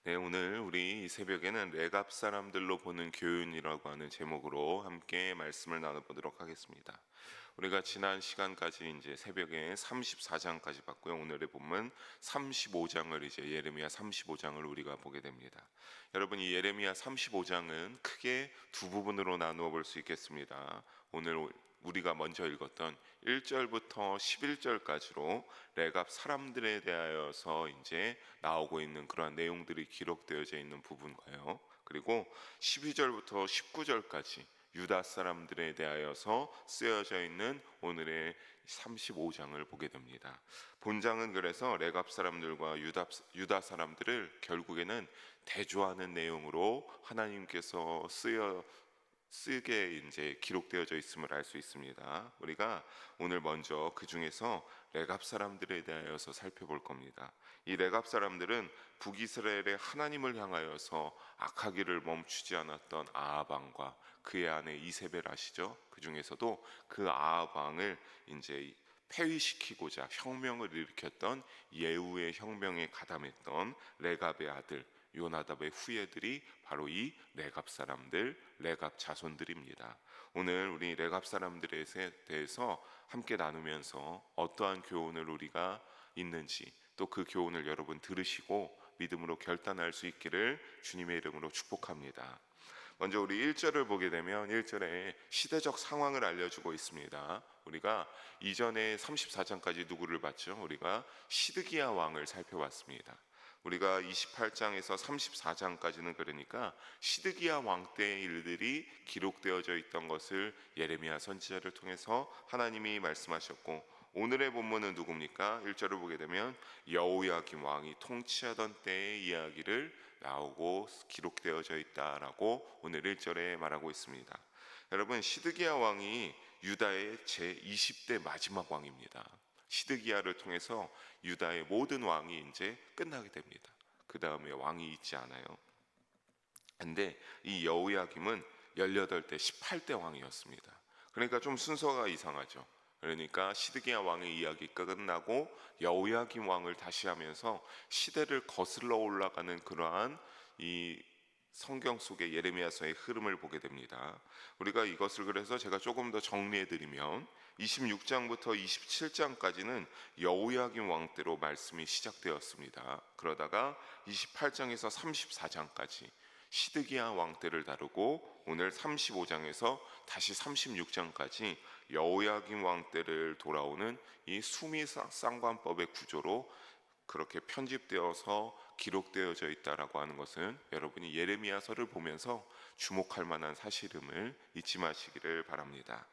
네, 오늘 우리 이 새벽에는 레갑 사람들로 보는 교훈이라고 하는 제목으로 함께 말씀을 나눠보도록 하겠습니다. 우리가 지난 시간까지 이제 새벽에 34장까지 봤고요. 오늘의 본문 35장을 이제 예레미야 35장을 우리가 보게 됩니다. 여러분, 이 예레미야 35장은 크게 두 부분으로 나누어 볼 수 있겠습니다. 오늘 우리가 먼저 읽었던 1절부터 11절까지로 레갑 사람들에 대하여서 이제 나오고 있는 그러한 내용들이 기록되어져 있는 부분과요. 그리고 12절부터 19절까지 유다 사람들에 대하여서 쓰여져 있는 오늘의 35장을 보게 됩니다. 본장은 그래서 레갑 사람들과 유다 사람들을 결국에는 대조하는 내용으로 하나님께서 쓰게 이제 기록되어져 있음을 알 수 있습니다. 우리가 오늘 먼저 그 중에서 레갑 사람들에 대하여서 살펴볼 겁니다. 이 레갑 사람들은 북이스라엘의 하나님을 향하여서 악하기를 멈추지 않았던 아합 왕과 그의 아내 이세벨 아시죠? 그 중에서도 그 아합 왕을 이제 폐위시키고자 혁명을 일으켰던 예후의 혁명에 가담했던 레갑의 아들 요나답의 후예들이 바로 이 레갑 사람들, 레갑 자손들입니다. 오늘 우리 레갑 사람들에 대해서 함께 나누면서 어떠한 교훈을 우리가 있는지, 또 그 교훈을 여러분 들으시고 믿음으로 결단할 수 있기를 주님의 이름으로 축복합니다. 먼저 우리 1절을 보게 되면 1절에 시대적 상황을 알려주고 있습니다. 우리가 이전에 34장까지 누구를 봤죠? 우리가 시드기야 왕을 살펴봤습니다. 우리가 28장에서 34장까지는 그러니까 시드기야 왕 때의 일들이 기록되어져 있던 것을 예레미야 선지자를 통해서 하나님이 말씀하셨고, 오늘의 본문은 누굽니까? 1절을 보게 되면 여호야김 왕이 통치하던 때의 이야기를 나오고 기록되어져 있다라고 오늘 1절에 말하고 있습니다. 여러분, 시드기야 왕이 유다의 제20대 마지막 왕입니다. 시드기야를 통해서 유다의 모든 왕이 이제 끝나게 됩니다. 그 다음에 왕이 있지 않아요. 근데 이 여호야김은 18대 18대 왕이었습니다. 그러니까 좀 순서가 이상하죠. 그러니까 시드기야 왕의 이야기가 끝나고 여호야김 왕을 다시 하면서 시대를 거슬러 올라가는 그러한 이 성경 속의 예레미야서의 흐름을 보게 됩니다. 우리가 이것을 그래서 제가 조금 더 정리해 드리면 26장부터 27장까지는 여호야김 왕 때로 말씀이 시작되었습니다. 그러다가 28장에서 34장까지 시드기야 왕 때를 다루고, 오늘 35장에서 다시 36장까지 여호야김 왕 때를 돌아오는 이 수미상관법의 구조로 그렇게 편집되어서 기록되어져 있다라고 하는 것은 여러분이 예레미야서를 보면서 주목할 만한 사실임을 잊지 마시기를 바랍니다.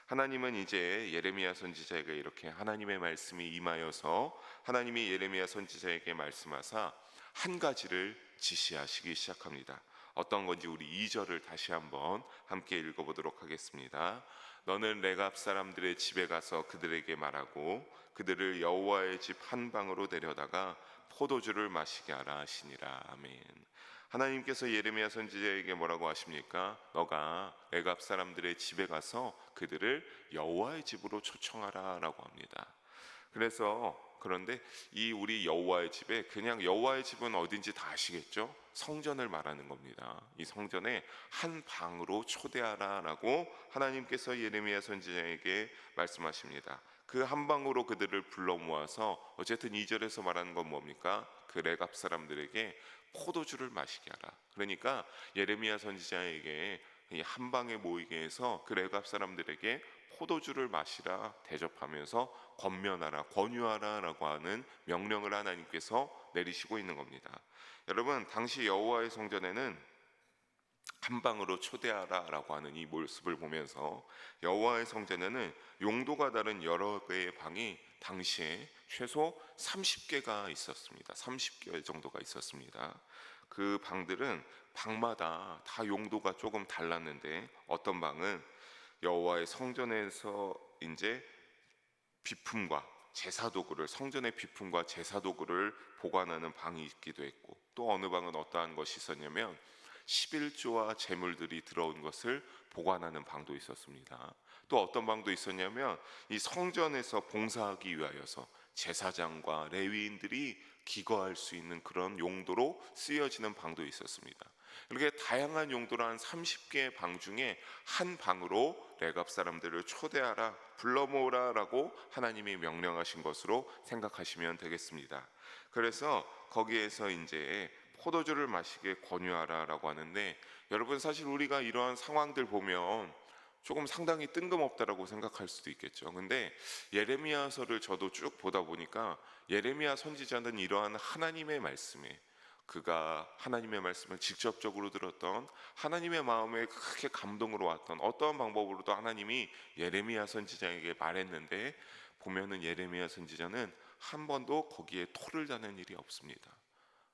하나님은 이제 예레미야 선지자에게 이렇게 하나님의 말씀이 임하여서 하나님이 예레미야 선지자에게 말씀하사 한 가지를 지시하시기 시작합니다. 어떤 건지 우리 2절을 다시 한번 함께 읽어보도록 하겠습니다. 너는 레갑 사람들의 집에 가서 그들에게 말하고 그들을 여호와의 집 한 방으로 데려다가 포도주를 마시게 하라 하시니라. 아멘. 하나님께서 예레미야 선지자에게 뭐라고 하십니까? 너가 레갑 사람들의 집에 가서 그들을 여호와의 집으로 초청하라 라고 합니다. 그런데 이 우리 여호와의 집에, 그냥 여호와의 집은 어딘지 다 아시겠죠? 성전을 말하는 겁니다. 이 성전에 한 방으로 초대하라라고 하나님께서 예레미야 선지자에게 말씀하십니다. 그 한 방으로 그들을 불러 모아서, 어쨌든 2절에서 말하는 건 뭡니까? 그 레갑 사람들에게 포도주를 마시게 하라. 그러니까 예레미야 선지자에게 이 한 방에 모이게 해서 그 레갑 사람들에게 포도주를 마시라 대접하면서 권면하라, 권유하라라고 하는 명령을 하나님께서 내리시고 있는 겁니다. 여러분, 당시 여호와의 성전에는 한 방으로 초대하라라고 하는 이 모습을 보면서 여호와의 성전에는 용도가 다른 여러 개의 방이 당시에 최소 30개가 있었습니다. 30개 정도가 있었습니다. 그 방들은 방마다 다 용도가 조금 달랐는데, 어떤 방은 여호와의 성전에서 이제 비품과 제사 도구를, 성전의 비품과 제사 도구를 보관하는 방이 있기도 했고, 또 어느 방은 어떠한 것이 있었냐면 11조와 제물들이 들어온 것을 보관하는 방도 있었습니다. 또 어떤 방도 있었냐면 이 성전에서 봉사하기 위하여서 제사장과 레위인들이 기거할 수 있는 그런 용도로 쓰여지는 방도 있었습니다. 이렇게 다양한 용도로 한 30개의 방 중에 한 방으로 레갑 사람들을 초대하라, 불러 모으라라고 하나님이 명령하신 것으로 생각하시면 되겠습니다. 그래서 거기에서 이제 포도주를 마시게 권유하라라고 하는데, 여러분 사실 우리가 이러한 상황들 보면 조금 상당히 뜬금없다라고 생각할 수도 있겠죠. 근데 예레미야서를 저도 쭉 보다 보니까 예레미야 선지자는 이러한 하나님의 말씀에, 그가 하나님의 말씀을 직접적으로 들었던, 하나님의 마음에 크게 감동으로 왔던 어떠한 방법으로도 하나님이 예레미야 선지자에게 말했는데, 보면은 예레미야 선지자는 한 번도 거기에 토를 다는 일이 없습니다.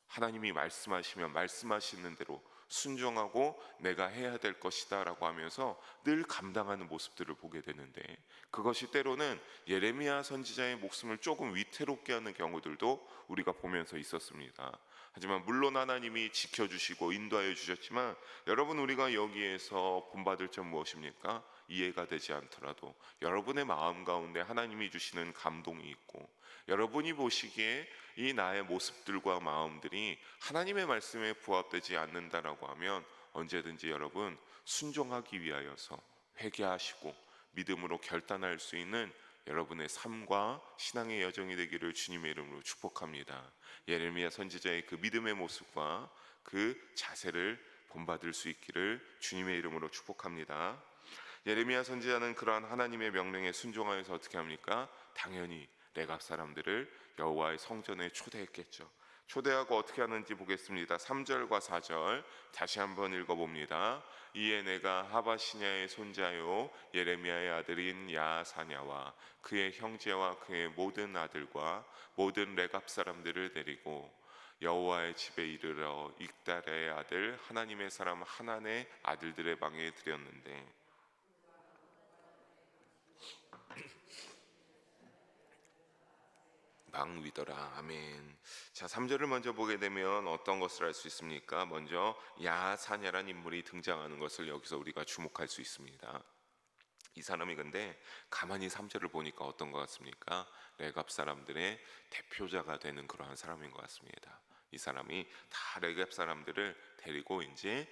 하나님이 말씀하시면 말씀하시는 대로 순종하고 내가 해야 될 것이다 라고 하면서 늘 감당하는 모습들을 보게 되는데, 그것이 때로는 예레미야 선지자의 목숨을 조금 위태롭게 하는 경우들도 우리가 보면서 있었습니다. 하지만 물론 하나님이 지켜주시고 인도하여 주셨지만, 여러분 우리가 여기에서 본받을 점 무엇입니까? 이해가 되지 않더라도 여러분의 마음 가운데 하나님이 주시는 감동이 있고, 여러분이 보시기에 이 나의 모습들과 마음들이 하나님의 말씀에 부합되지 않는다라고 하면 언제든지 여러분 순종하기 위하여서 회개하시고 믿음으로 결단할 수 있는 여러분의 삶과 신앙의 여정이 되기를 주님의 이름으로 축복합니다. 예레미야 선지자의 그 믿음의 모습과 그 자세를 본받을 수 있기를 주님의 이름으로 축복합니다. 예레미야 선지자는 그러한 하나님의 명령에 순종하여서 어떻게 합니까? 당연히 레갑 사람들을 여호와의 성전에 초대했겠죠. 초대하고 어떻게 하는지 보겠습니다. 3절과 4절 다시 한번 읽어봅니다. 이에 내가 하바시냐의 손자요 예레미야의 아들인 야사냐와 그의 형제와 그의 모든 아들과 모든 레갑 사람들을 데리고 여호와의 집에 이르러 익달의 아들 하나님의 사람 하난의 아들들의 방에 들였는데, 방 위더라. 아멘. 자, 3절을 먼저 보게 되면 어떤 것을 알 수 있습니까? 먼저 야사냐란 인물이 등장하는 것을 여기서 우리가 주목할 수 있습니다. 이 사람이 근데 가만히 3절을 보니까 어떤 것 같습니까? 레갑 사람들의 대표자가 되는 그러한 사람인 것 같습니다. 이 사람이 다 레갑 사람들을 데리고 이제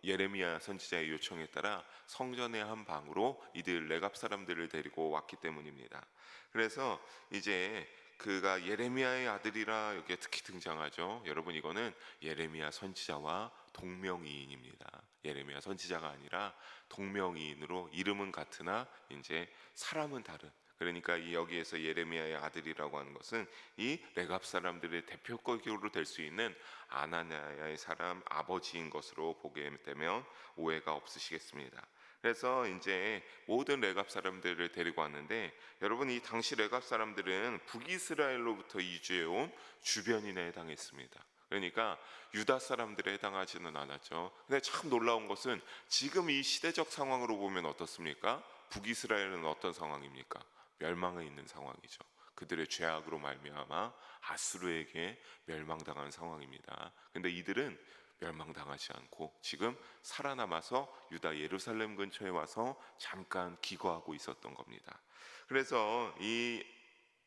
예레미야 선지자의 요청에 따라 성전의 한 방으로 이들 레갑 사람들을 데리고 왔기 때문입니다. 그래서 이제 그가 예레미야의 아들이라 여기에 특히 등장하죠. 여러분 이거는 예레미야 선지자와 동명이인입니다. 예레미야 선지자가 아니라 동명이인으로 이름은 같으나 이제 사람은 다른, 그러니까 이 여기에서 예레미야의 아들이라고 하는 것은 이 레갑 사람들의 대표격으로 될 수 있는 아나냐의 사람 아버지인 것으로 보게 되면 오해가 없으시겠습니다. 그래서 이제 모든 레갑 사람들을 데리고 왔는데, 여러분 이 당시 레갑 사람들은 북이스라엘로부터 이주해 온 주변인에 해당했습니다. 그러니까 유다 사람들에 해당하지는 않았죠. 근데 참 놀라운 것은 지금 이 시대적 상황으로 보면 어떻습니까? 북이스라엘은 어떤 상황입니까? 멸망에 있는 상황이죠. 그들의 죄악으로 말미암아 아수르에게 멸망당한 상황입니다. 근데 이들은 멸망당하지 않고 지금 살아남아서 유다 예루살렘 근처에 와서 잠깐 기거하고 있었던 겁니다. 그래서 이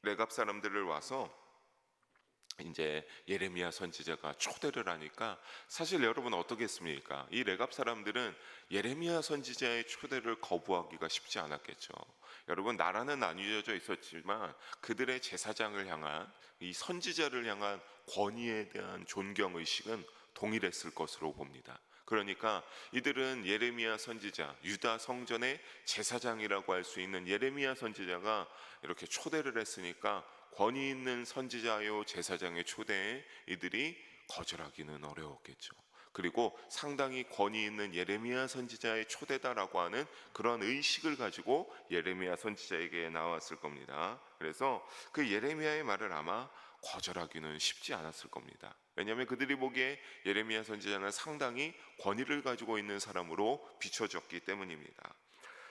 레갑 사람들을 와서 이제 예레미야 선지자가 초대를 하니까, 사실 여러분 어떻겠습니까? 이 레갑 사람들은 예레미야 선지자의 초대를 거부하기가 쉽지 않았겠죠. 여러분 나라는 나뉘어져 있었지만 그들의 제사장을 향한, 이 선지자를 향한 권위에 대한 존경 의식은 동일했을 것으로 봅니다. 그러니까 이들은 예레미야 선지자, 유다 성전의 제사장이라고 할 수 있는 예레미야 선지자가 이렇게 초대를 했으니까 권위 있는 선지자요 제사장의 초대에 이들이 거절하기는 어려웠겠죠. 그리고 상당히 권위 있는 예레미야 선지자의 초대다라고 하는 그런 의식을 가지고 예레미야 선지자에게 나왔을 겁니다. 그래서 그 예레미야의 말을 아마 거절하기는 쉽지 않았을 겁니다. 왜냐하면 그들이 보기에 예레미야 선지자는 상당히 권위를 가지고 있는 사람으로 비춰졌기 때문입니다.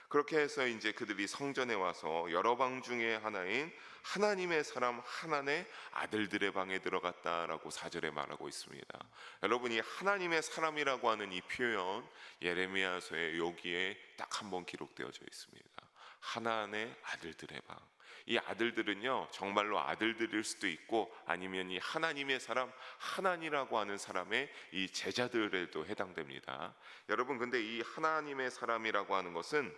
그렇게 해서 이제 그들이 성전에 와서 여러 방 중에 하나인 하나님의 사람 하난의 아들들의 방에 들어갔다라고 4절에 말하고 있습니다. 여러분이 하나님의 사람이라고 하는 이 표현 예레미야서에 여기에 딱 한 번 기록되어져 있습니다. 하난의 아들들의 방. 이 아들들은요, 정말로 아들들일 수도 있고 아니면 이 하나님의 사람, 하나니라고 하는 사람의 이 제자들에도 해당됩니다. 여러분, 근데 이 하나님의 사람이라고 하는 것은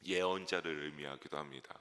예언자를 의미하기도 합니다.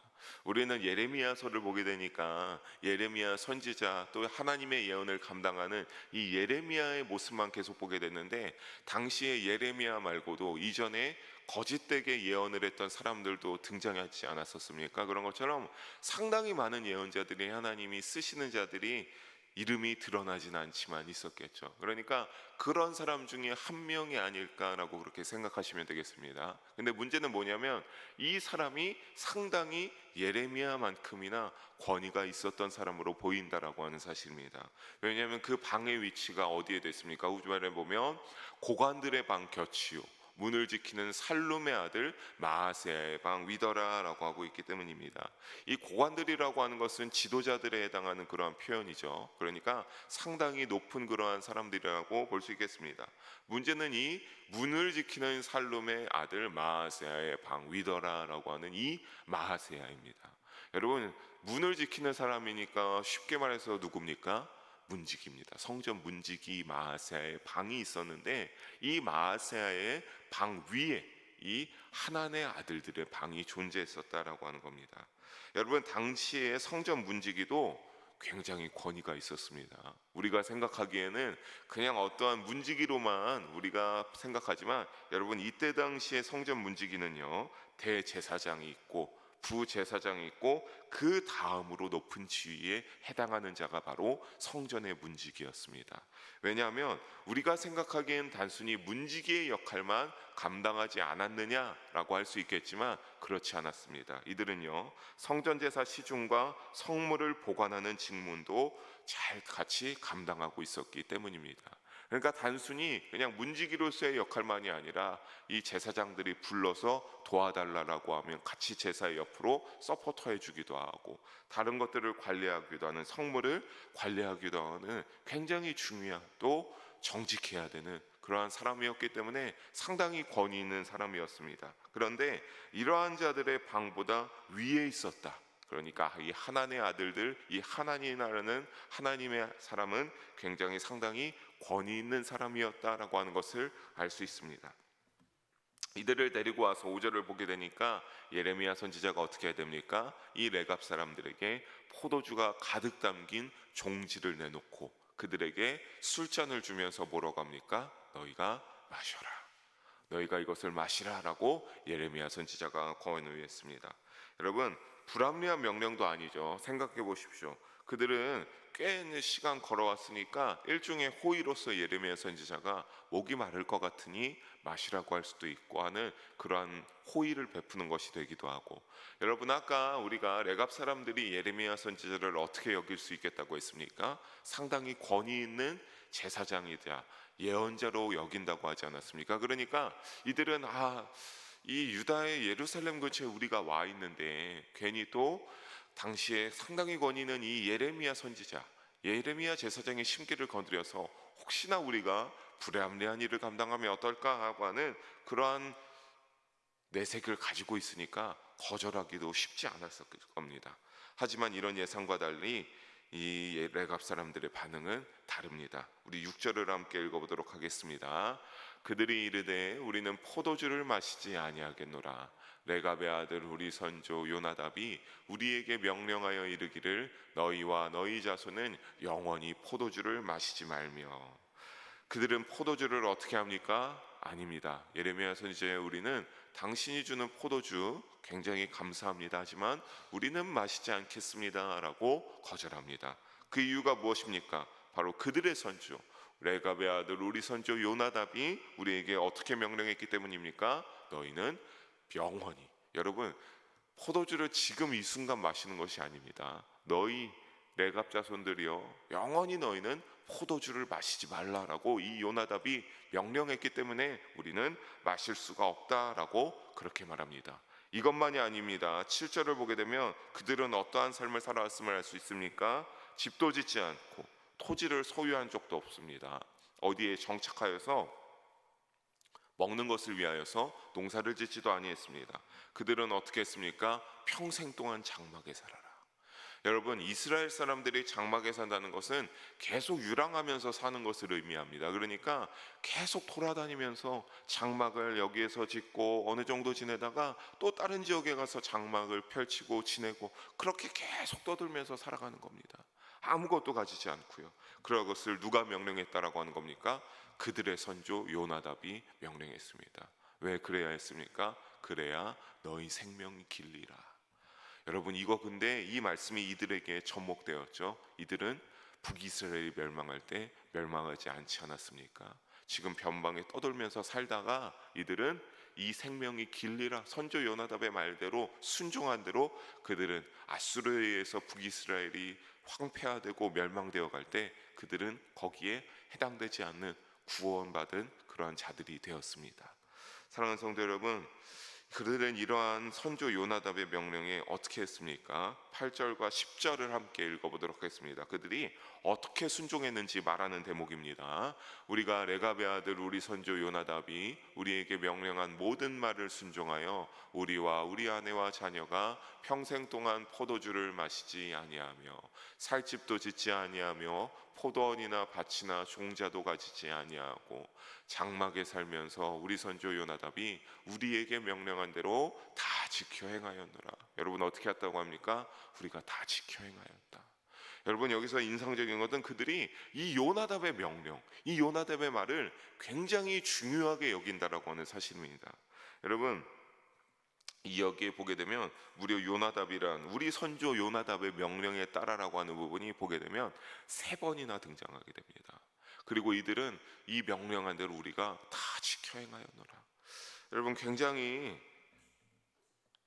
우리는 예레미야서를 보게 되니까 예레미야 선지자, 또 하나님의 예언을 감당하는 이 예레미야의 모습만 계속 보게 됐는데, 당시에 예레미야 말고도 이전에 거짓되게 예언을 했던 사람들도 등장하지 않았었습니까? 그런 것처럼 상당히 많은 예언자들이, 하나님이 쓰시는 자들이 이름이 드러나진 않지만 있었겠죠. 그러니까 그런 사람 중에 한 명이 아닐까라고 그렇게 생각하시면 되겠습니다. 근데 문제는 뭐냐면 이 사람이 상당히 예레미야만큼이나 권위가 있었던 사람으로 보인다라고 하는 사실입니다. 왜냐하면 그 방의 위치가 어디에 됐습니까? 우주말에 보면 고관들의 방 곁이요, 문을 지키는 살룸의 아들 마아세야의 방 위더라라고 하고 있기 때문입니다. 이 고관들이라고 하는 것은 지도자들에 해당하는 그러한 표현이죠. 그러니까 상당히 높은 그러한 사람들이라고 볼 수 있겠습니다. 문제는 이 문을 지키는 살룸의 아들 마아세야의 방 위더라라고 하는 이 마아세야입니다. 여러분, 문을 지키는 사람이니까 쉽게 말해서 누굽니까? 문지기입니다. 성전 문지기 마아세야의 방이 있었는데, 이 마아세야의 방 위에 이 하나님의 아들들의 방이 존재했었다라고 하는 겁니다. 여러분, 당시에 성전 문지기도 굉장히 권위가 있었습니다. 우리가 생각하기에는 그냥 어떠한 문지기로만 우리가 생각하지만, 여러분, 이때 당시에 성전 문지기는요, 대제사장이 있고 부제사장이 있고 그 다음으로 높은 지위에 해당하는 자가 바로 성전의 문지기였습니다. 왜냐하면 우리가 생각하기엔 단순히 문지기의 역할만 감당하지 않았느냐라고 할 수 있겠지만 그렇지 않았습니다. 이들은요, 성전제사 시중과 성물을 보관하는 직문도 잘 같이 감당하고 있었기 때문입니다. 그러니까 단순히 그냥 문지기로서의 역할만이 아니라 이 제사장들이 불러서 도와달라고 하면 같이 제사의 옆으로 서포터 해주기도 하고, 다른 것들을 관리하기도 하는, 성물을 관리하기도 하는 굉장히 중요한, 또 정직해야 되는 그러한 사람이었기 때문에 상당히 권위 있는 사람이었습니다. 그런데 이러한 자들의 방보다 위에 있었다. 그러니까 이 하나님의 아들들, 이 하나님이라는 하나님의 사람은 굉장히 상당히 권위 있는 사람이었다라고 하는 것을 알 수 있습니다. 이들을 데리고 와서 5절을 보게 되니까 예레미야 선지자가 어떻게 해야 됩니까? 이 레갑 사람들에게 포도주가 가득 담긴 종지를 내놓고 그들에게 술잔을 주면서 뭐라고 합니까? 너희가 마셔라, 너희가 이것을 마시라라고 예레미야 선지자가 권유했습니다. 여러분, 불합리한 명령도 아니죠. 생각해 보십시오. 그들은 꽤 시간 걸어왔으니까 일종의 호의로서 예레미야 선지자가 목이 마를 것 같으니 마시라고 할 수도 있고 하는 그러한 호의를 베푸는 것이 되기도 하고, 여러분, 아까 우리가 레갑 사람들이 예레미야 선지자를 어떻게 여길 수 있겠다고 했습니까? 상당히 권위 있는 제사장이자 예언자로 여긴다고 하지 않았습니까? 그러니까 이들은 이 유다의 예루살렘 근처에 우리가 와 있는데 괜히 또 당시에 상당히 권위 있는 이 예레미야 선지자, 예레미야 제사장의 심기를 건드려서 혹시나 우리가 불합리한 일을 감당하면 어떨까 하고 하는 그러한 내색을 가지고 있으니까 거절하기도 쉽지 않았을 겁니다. 하지만 이런 예상과 달리 이 레갑 사람들의 반응은 다릅니다. 우리 6절을 함께 읽어보도록 하겠습니다. 그들이 이르되 우리는 포도주를 마시지 아니하겠노라. 레갑의 아들 우리 선조 요나답이 우리에게 명령하여 이르기를 너희와 너희 자손은 영원히 포도주를 마시지 말며. 그들은 포도주를 어떻게 합니까? 아닙니다. 예레미야 선지자에 우리는 당신이 주는 포도주 굉장히 감사합니다. 하지만 우리는 마시지 않겠습니다 라고 거절합니다. 그 이유가 무엇입니까? 바로 그들의 선조 레갑의 아들 우리 선조 요나답이 우리에게 어떻게 명령했기 때문입니까? 너희는 영원히, 여러분, 포도주를 지금 이 순간 마시는 것이 아닙니다. 너희 레갑 자손들이여, 영원히 너희는 포도주를 마시지 말라라고 이 요나답이 명령했기 때문에 우리는 마실 수가 없다라고 그렇게 말합니다. 이것만이 아닙니다. 7절을 보게 되면 그들은 어떠한 삶을 살아왔음을 알 수 있습니까? 집도 짓지 않고 토지를 소유한 적도 없습니다. 어디에 정착하여서 먹는 것을 위하여서 농사를 짓지도 아니했습니다. 그들은 어떻게 했습니까? 평생 동안 장막에 살아라. 여러분, 이스라엘 사람들이 장막에 산다는 것은 계속 유랑하면서 사는 것을 의미합니다. 그러니까 계속 돌아다니면서 장막을 여기에서 짓고 어느 정도 지내다가 또 다른 지역에 가서 장막을 펼치고 지내고 그렇게 계속 떠들면서 살아가는 겁니다. 아무것도 가지지 않고요. 그런 것을 누가 명령했다라고 하는 겁니까? 그들의 선조 요나답이 명령했습니다. 왜 그래야 했습니까? 그래야 너희 생명이 길리라. 여러분, 이거 근데 이 말씀이 이들에게 접목되었죠. 이들은 북이스라엘이 멸망할 때 멸망하지 않지 않았습니까? 지금 변방에 떠돌면서 살다가 이들은 이 생명이 길리라, 선조 요나답의 말대로 순종한 대로 그들은 아수르에 의해서 북이스라엘이 황폐화되고 멸망되어 갈 때 그들은 거기에 해당되지 않는 구원받은 그러한 자들이 되었습니다. 사랑하는 성도 여러분, 그들은 이러한 선조 요나답의 명령에 어떻게 했습니까? 8절과 10절을 함께 읽어보도록 하겠습니다. 그들이 어떻게 순종했는지 말하는 대목입니다. 우리가 레갑의 아들 우리 선조 요나답이 우리에게 명령한 모든 말을 순종하여 우리와 우리 아내와 자녀가 평생 동안 포도주를 마시지 아니하며 살집도 짓지 아니하며 포도원이나 밭이나 종자도 가지지 아니하고 장막에 살면서 우리 선조 요나답이 우리에게 명령한 대로 다 지켜 행하였노라. 여러분, 어떻게 했다고 합니까? 우리가 다 지켜 행하였다. 여러분, 여기서 인상적인 것은 그들이 이 요나답의 명령, 이 요나답의 말을 굉장히 중요하게 여긴다라고 하는 사실입니다. 여러분, 이 여기에 보게 되면 무려 요나답이란 우리 선조 요나답의 명령에 따라라고 하는 부분이 보게 되면 3번이나 등장하게 됩니다. 그리고 이들은 이 명령한 대로 우리가 다 지켜 행하였노라. 여러분, 굉장히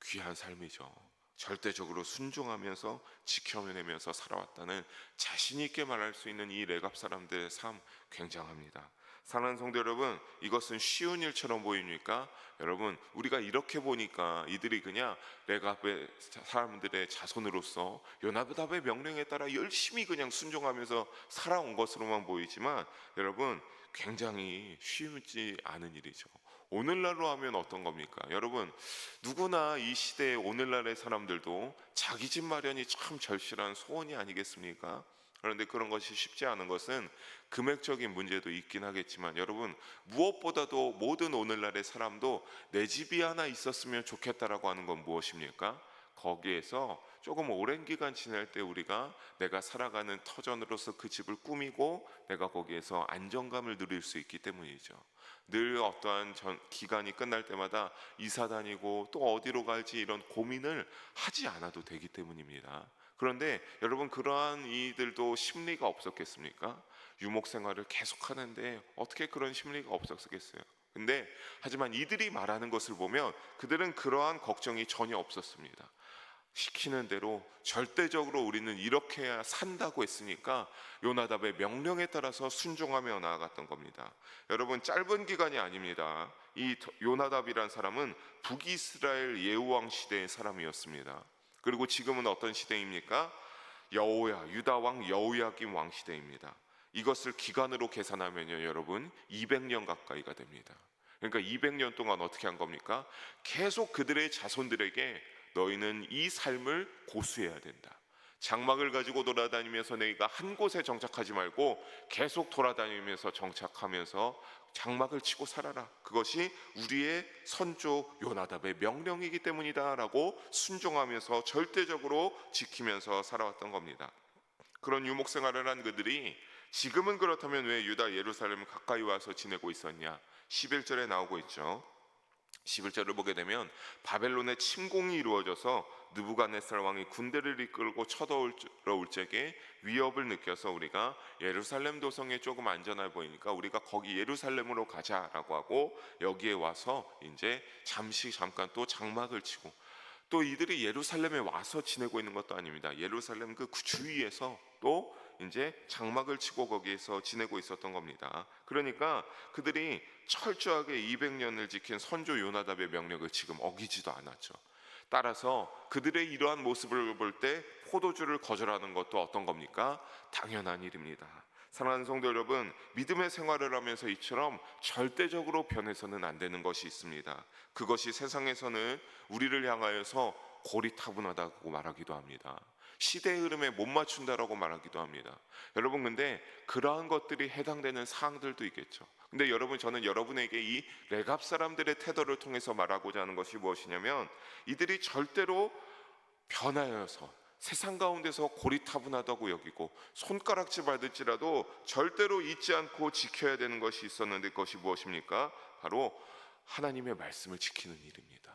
귀한 삶이죠. 절대적으로 순종하면서 지켜내면서 살아왔다는 자신 있게 말할 수 있는 이 레갑 사람들의 삶, 굉장합니다. 사랑하는 성도 여러분, 이것은 쉬운 일처럼 보입니까? 여러분, 우리가 이렇게 보니까 이들이 그냥 레갑의 사람들의 자손으로서 요나답의 명령에 따라 열심히 그냥 순종하면서 살아온 것으로만 보이지만 여러분, 굉장히 쉽지 않은 일이죠. 오늘날로 하면 어떤 겁니까? 여러분, 누구나 이 시대의 오늘날의 사람들도 자기 집 마련이 참 절실한 소원이 아니겠습니까? 그런데 그런 것이 쉽지 않은 것은 금액적인 문제도 있긴 하겠지만 여러분, 무엇보다도 모든 오늘날의 사람도 내 집이 하나 있었으면 좋겠다라고 하는 건 무엇입니까? 거기에서 조금 오랜 기간 지낼 때 우리가 내가 살아가는 터전으로서 그 집을 꾸미고 내가 거기에서 안정감을 누릴 수 있기 때문이죠. 늘 어떠한 기간이 끝날 때마다 이사 다니고 또 어디로 갈지 이런 고민을 하지 않아도 되기 때문입니다. 그런데 여러분, 그러한 이들도 심리가 없었겠습니까? 유목 생활을 계속 하는데 어떻게 그런 심리가 없었겠어요? 근데 하지만 이들이 말하는 것을 보면 그들은 그러한 걱정이 전혀 없었습니다. 시키는 대로 절대적으로 우리는 이렇게 해야 산다고 했으니까 요나답의 명령에 따라서 순종하며 나아갔던 겁니다. 여러분, 짧은 기간이 아닙니다. 이 요나답이란 사람은 북이스라엘 예후왕 시대의 사람이었습니다. 그리고 지금은 어떤 시대입니까? 유다 왕 여호야김 왕 시대입니다. 이것을 기간으로 계산하면요, 여러분 200년 가까이가 됩니다. 그러니까 200년 동안 어떻게 한 겁니까? 계속 그들의 자손들에게 너희는 이 삶을 고수해야 된다. 장막을 가지고 돌아다니면서 너희가 한 곳에 정착하지 말고 계속 돌아다니면서 정착하면서 장막을 치고 살아라. 그것이 우리의 선조 요나답의 명령이기 때문이다 라고 순종하면서 절대적으로 지키면서 살아왔던 겁니다. 그런 유목 생활을 한 그들이 지금은 그렇다면 왜 유다 예루살렘을 가까이 와서 지내고 있었냐? 11절에 나오고 있죠. 11절을 보게 되면 바벨론의 침공이 이루어져서 느부갓네살 왕이 군대를 이끌고 쳐들어올 적에 위협을 느껴서 우리가 예루살렘 도성에 조금 안전해 보이니까 우리가 거기 예루살렘으로 가자라고 하고 여기에 와서 이제 잠깐 또 장막을 치고, 또 이들이 예루살렘에 와서 지내고 있는 것도 아닙니다. 예루살렘 그 주위에서 또 이제 장막을 치고 거기에서 지내고 있었던 겁니다. 그러니까 그들이 철저하게 200년을 지킨 선조 요나답의 명령을 지금 어기지도 않았죠. 따라서 그들의 이러한 모습을 볼 때 포도주를 거절하는 것도 어떤 겁니까? 당연한 일입니다. 사랑하는 성도 여러분, 믿음의 생활을 하면서 이처럼 절대적으로 변해서는 안 되는 것이 있습니다. 그것이 세상에서는 우리를 향하여서 고리타분하다고 말하기도 합니다. 시대의 흐름에 못 맞춘다라고 말하기도 합니다. 여러분, 근데 그러한 것들이 해당되는 사항들도 있겠죠. 근데 여러분, 저는 여러분에게 이 레갑 사람들의 태도를 통해서 말하고자 하는 것이 무엇이냐면, 이들이 절대로 변하여서 세상 가운데서 고리타분하다고 여기고 손가락질 받을지라도 절대로 잊지 않고 지켜야 되는 것이 있었는데, 그것이 무엇입니까? 바로 하나님의 말씀을 지키는 일입니다.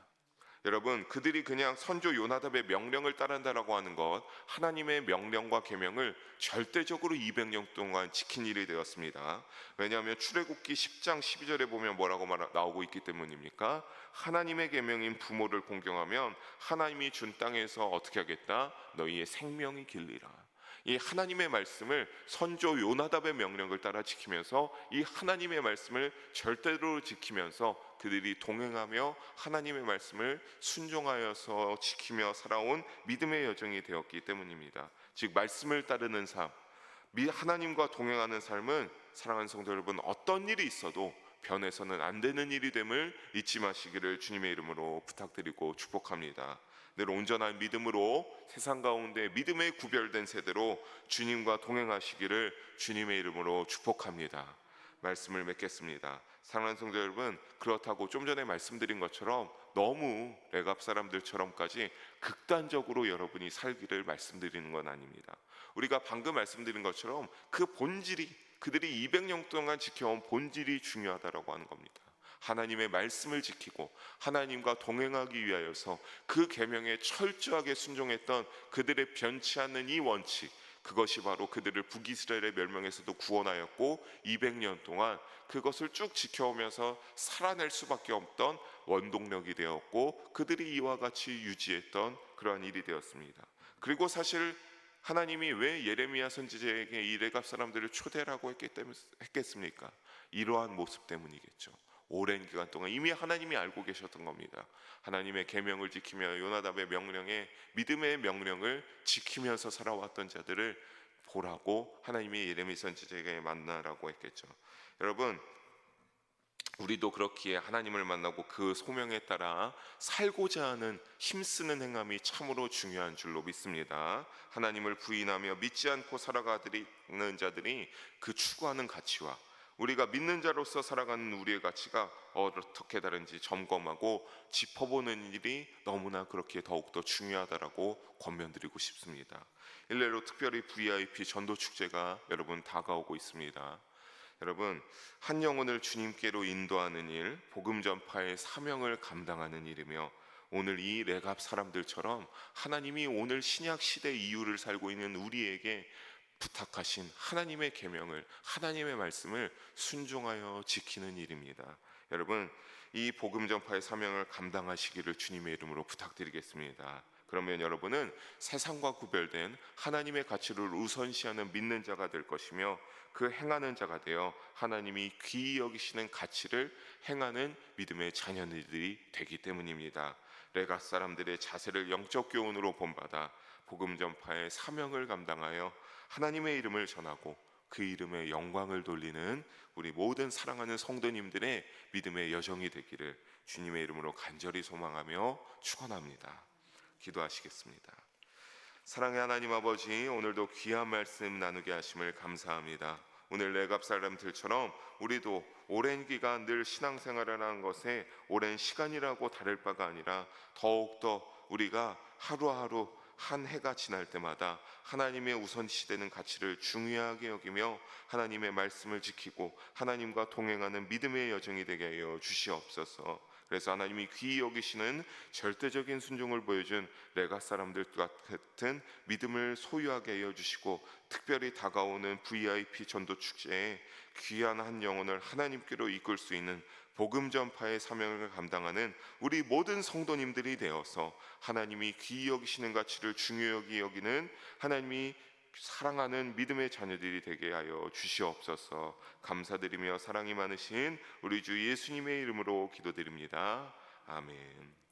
여러분, 그들이 그냥 선조 요나답의 명령을 따른다라고 하는 것, 하나님의 명령과 계명을 절대적으로 200년 동안 지킨 일이 되었습니다. 왜냐하면 출애굽기 10장 12절에 보면 뭐라고 나오고 있기 때문입니까? 하나님의 계명인 부모를 공경하면 하나님이 준 땅에서 어떻게 하겠다? 너희의 생명이 길리라. 이 하나님의 말씀을, 선조 요나답의 명령을 따라 지키면서 이 하나님의 말씀을 절대로 지키면서 그들이 동행하며 하나님의 말씀을 순종하여서 지키며 살아온 믿음의 여정이 되었기 때문입니다. 즉, 말씀을 따르는 삶, 하나님과 동행하는 삶은 사랑하는 성도 여러분, 어떤 일이 있어도 변해서는 안 되는 일이 됨을 잊지 마시기를 주님의 이름으로 부탁드리고 축복합니다. 늘 온전한 믿음으로 세상 가운데 믿음에 구별된 세대로 주님과 동행하시기를 주님의 이름으로 축복합니다. 말씀을 맺겠습니다. 사랑하는 성도 여러분, 그렇다고 좀 전에 말씀드린 것처럼 너무 레갑 사람들처럼까지 극단적으로 여러분이 살기를 말씀드리는 건 아닙니다. 우리가 방금 말씀드린 것처럼 그 본질이, 그들이 200년 동안 지켜온 본질이 중요하다고 하는 겁니다. 하나님의 말씀을 지키고 하나님과 동행하기 위하여서 그 계명에 철저하게 순종했던 그들의 변치 않는 이 원칙, 그것이 바로 그들을 북이스라엘의 멸망에서도 구원하였고 200년 동안 그것을 쭉 지켜오면서 살아낼 수밖에 없던 원동력이 되었고, 그들이 이와 같이 유지했던 그러한 일이 되었습니다. 그리고 사실 하나님이 왜 예레미야 선지자에게 이 레갑 사람들을 초대라고 했겠습니까? 이러한 모습 때문이겠죠. 오랜 기간 동안 이미 하나님이 알고 계셨던 겁니다. 하나님의 계명을 지키며 요나답의 명령에, 믿음의 명령을 지키면서 살아왔던 자들을 보라고 하나님이 예레미야 선지자에게 만나라고 했겠죠. 여러분, 우리도 그렇기에 하나님을 만나고 그 소명에 따라 살고자 하는 힘쓰는 행함이 참으로 중요한 줄로 믿습니다. 하나님을 부인하며 믿지 않고 살아가는 자들이 그 추구하는 가치와 우리가 믿는 자로서 살아가는 우리의 가치가 어떻게 다른지 점검하고 짚어보는 일이 너무나 그렇게 더욱더 중요하다라고 권면드리고 싶습니다. 일례로 특별히 VIP 전도축제가 여러분 다가오고 있습니다. 여러분, 한 영혼을 주님께로 인도하는 일, 복음 전파의 사명을 감당하는 일이며, 오늘 이 레갑 사람들처럼 하나님이 오늘 신약 시대 이유를 살고 있는 우리에게 부탁하신 하나님의 계명을, 하나님의 말씀을 순종하여 지키는 일입니다. 여러분, 이 복음 전파의 사명을 감당하시기를 주님의 이름으로 부탁드리겠습니다. 그러면 여러분은 세상과 구별된 하나님의 가치를 우선시하는 믿는 자가 될 것이며, 그 행하는 자가 되어 하나님이 귀히 여기시는 가치를 행하는 믿음의 자녀들이 되기 때문입니다. 레갑 사람들의 자세를 영적 교훈으로 본받아 복음 전파의 사명을 감당하여 하나님의 이름을 전하고 그 이름에 영광을 돌리는 우리 모든 사랑하는 성도님들의 믿음의 여정이 되기를 주님의 이름으로 간절히 소망하며 축원합니다. 기도하시겠습니다. 사랑의 하나님 아버지, 오늘도 귀한 말씀 나누게 하심을 감사합니다. 오늘 레갑 사람들처럼 우리도 오랜 기간 늘 신앙생활을 하는 것에 오랜 시간이라고 다를 바가 아니라 더욱더 우리가 하루하루 한 해가 지날 때마다 하나님의 우선시되는 가치를 중요하게 여기며 하나님의 말씀을 지키고 하나님과 동행하는 믿음의 여정이 되게 하여 주시옵소서. 그래서 하나님이 귀히 여기시는 절대적인 순종을 보여준 레갑 사람들 같은 믿음을 소유하게 하여 주시고, 특별히 다가오는 VIP 전도 축제에 귀한 한 영혼을 하나님께로 이끌 수 있는 복음 전파의 사명을 감당하는 우리 모든 성도님들이 되어서 하나님이 귀히 여기시는 가치를 중요하게 여기는 하나님이 사랑하는 믿음의 자녀들이 되게 하여 주시옵소서. 감사드리며 사랑이 많으신 우리 주 예수님의 이름으로 기도드립니다. 아멘.